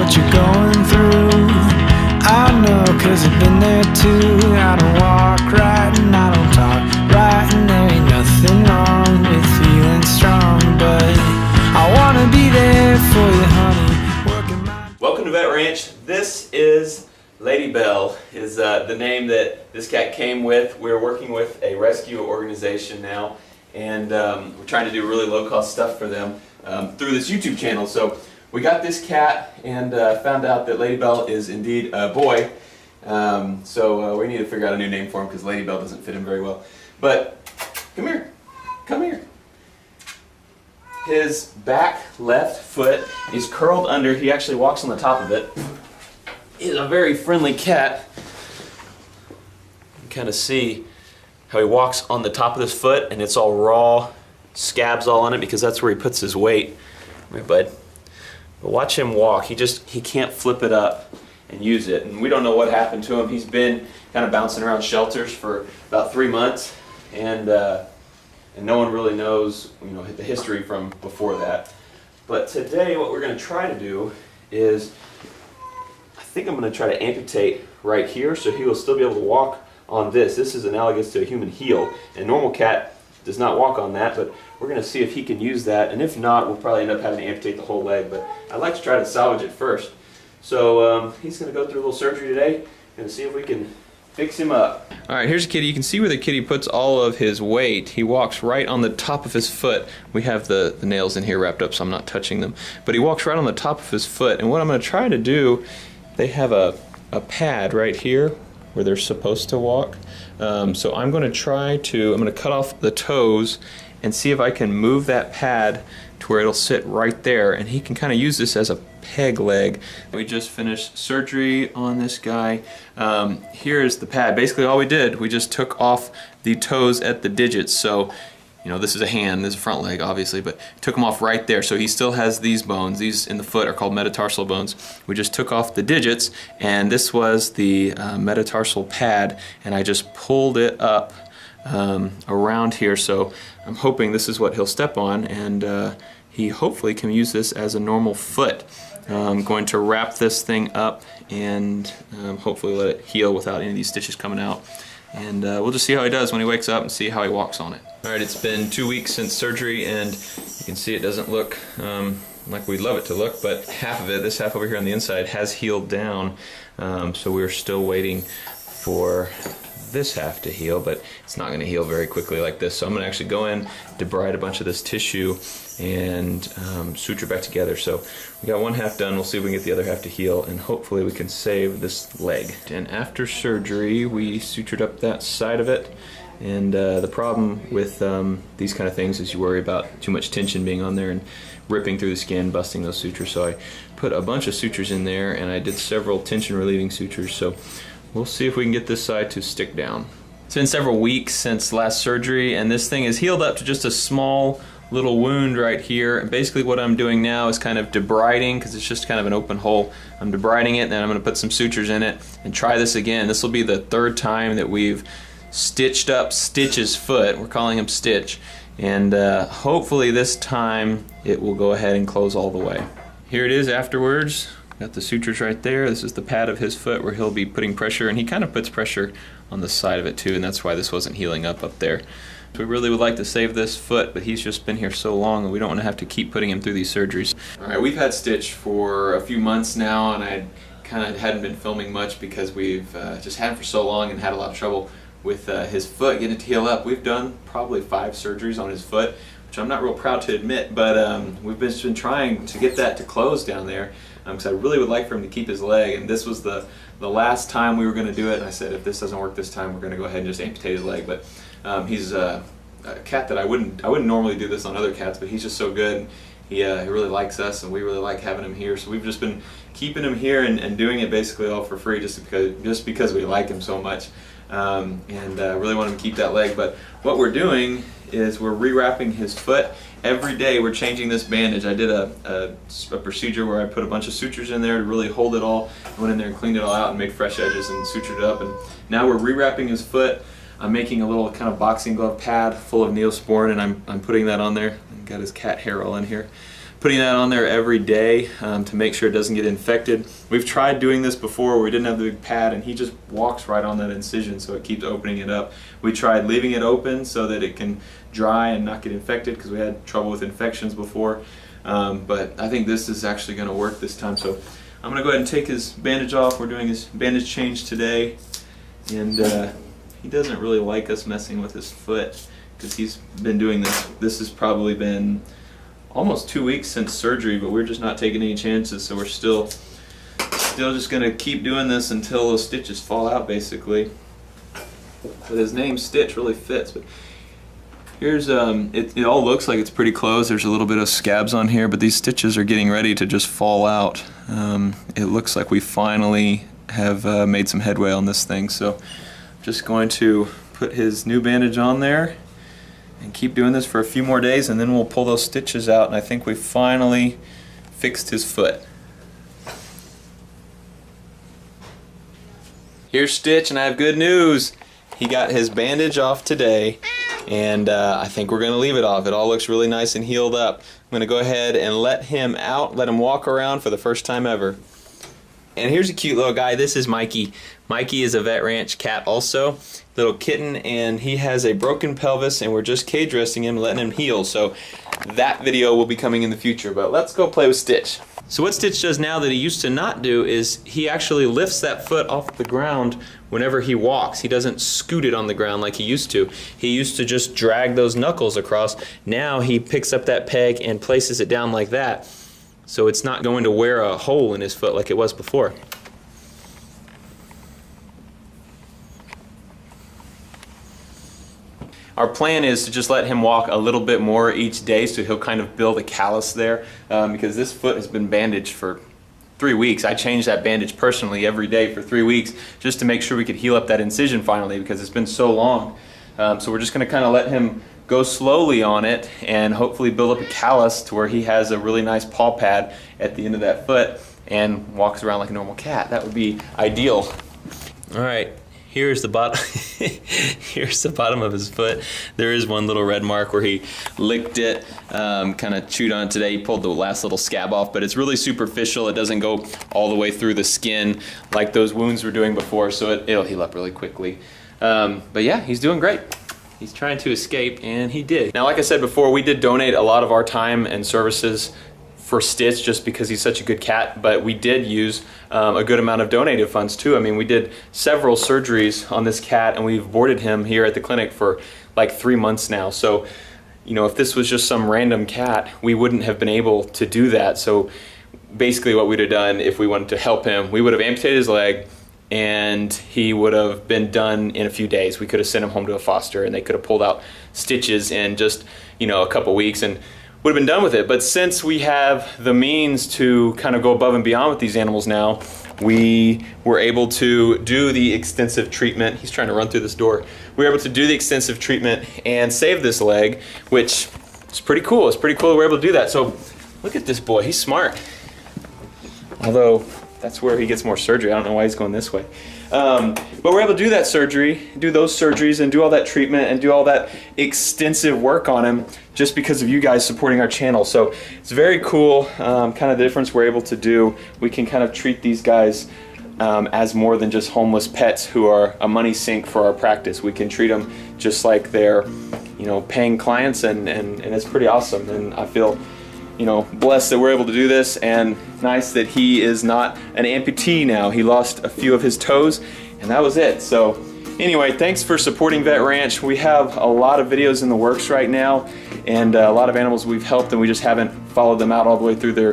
what you're going through. I know, 'cause I've been there too. I don't walk right and I don't talk right, and there ain't nothing wrong with feeling strong, but I wanna be there for you, honey. Working my... Welcome to Vet Ranch. This is Lady Belle, is the name that this cat came with. We're working with a rescue organization now, and we're trying to do really low-cost stuff for them through this YouTube channel. So we got this cat and found out that Lady Belle is indeed a boy. So we need to figure out a new name for him because Lady Belle doesn't fit him very well. But come here, come here. His back left foot is curled under. He actually walks on the top of it. He's a very friendly cat. You can kind of see how he walks on the top of his foot, and it's all raw, scabs all on it because that's where he puts his weight. Come here, bud. But watch him walk. He can't flip it up and use it, and we don't know what happened to him. He's been kind of bouncing around shelters for about 3 months, and no one really knows, the history from before that. But today, what we're going to try to do is, I think I'm going to try to amputate right here, so he will still be able to walk on this. This is analogous to a human heel, and a normal cat does not walk on that, but we're going to see if he can use that, and if not, we'll probably end up having to amputate the whole leg, but I'd like to try to salvage it first. So he's going to go through a little surgery today, and see if we can fix him up. Alright, here's a kitty. You can see where the kitty puts all of his weight. He walks right on the top of his foot. We have the nails in here wrapped up, so I'm not touching them, but he walks right on the top of his foot, and what I'm going to try to do, they have a pad right here where they're supposed to walk. So I'm going to cut off the toes and see if I can move that pad to where it'll sit right there, and he can kind of use this as a peg leg. We just finished surgery on this guy. Here is the pad. Basically all we did, we just took off the toes at the digits. So this is a hand, this is a front leg obviously, but took them off right there. So he still has these bones. These in the foot are called metatarsal bones. We just took off the digits, and this was the metatarsal pad, and I just pulled it up around here. So I'm hoping this is what he'll step on, and he hopefully can use this as a normal foot. I'm going to wrap this thing up and hopefully let it heal without any of these stitches coming out. And we'll just see how he does when he wakes up and see how he walks on it. Alright, it's been 2 weeks since surgery, and you can see it doesn't look like we'd love it to look, but half of it, this half over here on the inside, has healed down. So we're still waiting for this half to heal, but it's not going to heal very quickly like this. So I'm going to actually go in, debride a bunch of this tissue, and suture back together. So we got one half done. We'll see if we can get the other half to heal, and hopefully we can save this leg. And after surgery, we sutured up that side of it. And the problem with these kind of things is you worry about too much tension being on there and ripping through the skin, busting those sutures. So I put a bunch of sutures in there, and I did several tension relieving sutures. So we'll see if we can get this side to stick down. It's been several weeks since last surgery, and this thing is healed up to just a small little wound right here. And basically what I'm doing now is kind of debriding, because it's just kind of an open hole. I'm debriding it, and then I'm going to put some sutures in it and try this again. This will be the third time that we've stitched up Stitch's foot. We're calling him Stitch, and hopefully this time it will go ahead and close all the way. Here it is afterwards. Got the sutures right there. This is the pad of his foot where he'll be putting pressure, and he kind of puts pressure on the side of it too, and that's why this wasn't healing up there. So we really would like to save this foot, but he's just been here so long and we don't want to have to keep putting him through these surgeries. Alright, we've had Stitch for a few months now, and I kind of hadn't been filming much because we've just had him for so long and had a lot of trouble with his foot getting it to heal up. We've done probably 5 surgeries on his foot, which I'm not real proud to admit, but we've just been trying to get that to close down there, because I really would like for him to keep his leg, and this was the last time we were going to do it, and I said if this doesn't work this time, we're going to go ahead and just amputate his leg. But he's a cat that I wouldn't normally do this on other cats, but he's just so good. He really likes us, and we really like having him here, so we've just been keeping him here and doing it basically all for free just because we like him so much. And really want him to keep that leg. But what we're doing is we're rewrapping his foot. Every day we're changing this bandage. I did a procedure where I put a bunch of sutures in there to really hold it all. I went in there and cleaned it all out and made fresh edges and sutured it up. And now we're rewrapping his foot. I'm making a little kind of boxing glove pad full of Neosporin, and I'm putting that on there. Got his cat hair all in here. putting that on there every day to make sure it doesn't get infected. We've tried doing this before where we didn't have the big pad and he just walks right on that incision, so it keeps opening it up. We tried leaving it open so that it can dry and not get infected because we had trouble with infections before. But I think this is actually going to work this time. So I'm going to go ahead and take his bandage off. We're doing his bandage change today. And he doesn't really like us messing with his foot because he's been doing this. This has probably been almost 2 weeks since surgery, but we're just not taking any chances. So we're still just going to keep doing this until those stitches fall out, basically. But his name Stitch really fits. But here's it all looks like it's pretty close. There's a little bit of scabs on here, but these stitches are getting ready to just fall out. It looks like we finally have made some headway on this thing. So I'm just going to put his new bandage on there and keep doing this for a few more days, and then we'll pull those stitches out, and I think we finally fixed his foot. Here's Stitch, and I have good news. He got his bandage off today, and I think we're going to leave it off. It all looks really nice and healed up. I'm going to go ahead and let him out, let him walk around for the first time ever. And here's a cute little guy. This is Mikey. Mikey is a Vet Ranch cat also, little kitten, and he has a broken pelvis, and we're just cage resting him, letting him heal. So that video will be coming in the future, but let's go play with Stitch. So what Stitch does now that he used to not do is he actually lifts that foot off the ground whenever he walks. He doesn't scoot it on the ground like he used to. He used to just drag those knuckles across. Now he picks up that peg and places it down like that, so it's not going to wear a hole in his foot like it was before. Our plan is to just let him walk a little bit more each day, so he'll kind of build a callus there, because this foot has been bandaged for 3 weeks. I changed that bandage personally every day for 3 weeks just to make sure we could heal up that incision finally, because it's been so long. So we're just going to kind of let him go slowly on it and hopefully build up a callus to where he has a really nice paw pad at the end of that foot and walks around like a normal cat. That would be ideal. All right. Here's the bottom. Here's the bottom of his foot. There is one little red mark where he licked it, kind of chewed on it today. He pulled the last little scab off, but it's really superficial. It doesn't go all the way through the skin like those wounds were doing before, so it'll heal up really quickly. But yeah, he's doing great. He's trying to escape, and he did. Now, like I said before, we did donate a lot of our time and services for Stitch just because he's such a good cat, but we did use a good amount of donated funds too. I mean, we did several surgeries on this cat, and we've boarded him here at the clinic for like 3 months now. So, you know, if this was just some random cat, we wouldn't have been able to do that. So basically what we'd have done if we wanted to help him, we would have amputated his leg, and he would have been done in a few days. We could have sent him home to a foster, and they could have pulled out stitches in just, you know, a couple weeks and would have been done with it. But since we have the means to kind of go above and beyond with these animals now, we were able to do the extensive treatment. He's trying to run through this door. We were able to do the extensive treatment and save this leg, which is pretty cool. It's pretty cool that we're able to do that. So look at this boy, he's smart. Although that's where he gets more surgery. I don't know why he's going this way. But we're able to do that surgery, do those surgeries, and do all that treatment and do all that extensive work on him just because of you guys supporting our channel. So it's very cool, kind of the difference we're able to do. We can kind of treat these guys as more than just homeless pets who are a money sink for our practice. We can treat them just like they're, you know, paying clients, and it's pretty awesome. And I feel, you know, blessed that we're able to do this, and nice that he is not an amputee now. He lost a few of his toes, and that was it. So anyway, thanks for supporting Vet Ranch. We have a lot of videos in the works right now, and a lot of animals we've helped, and we just haven't followed them out all the way through their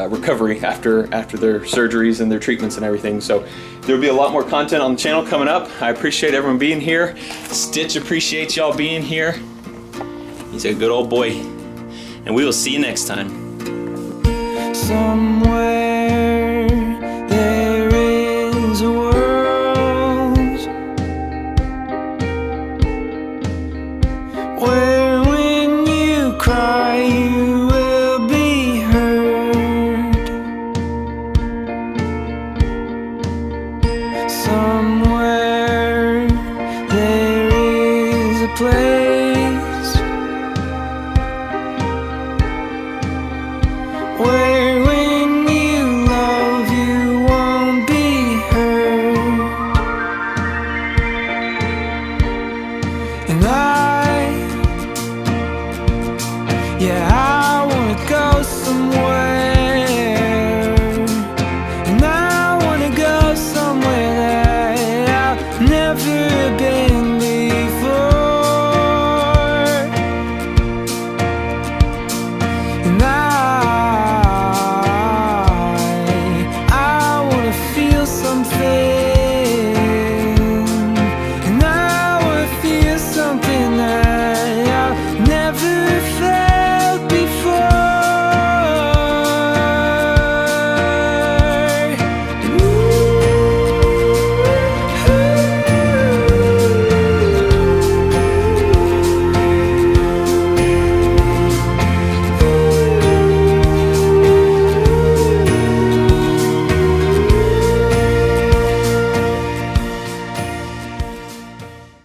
recovery after their surgeries and their treatments and everything. So there'll be a lot more content on the channel coming up. I appreciate everyone being here. Stitch appreciates y'all being here. He's a good old boy, and we will see you next time. Somewhere there is a world where when you cry you will be heard. Somewhere there is a place where when you love you won't be hurt. And yeah, I wanna go somewhere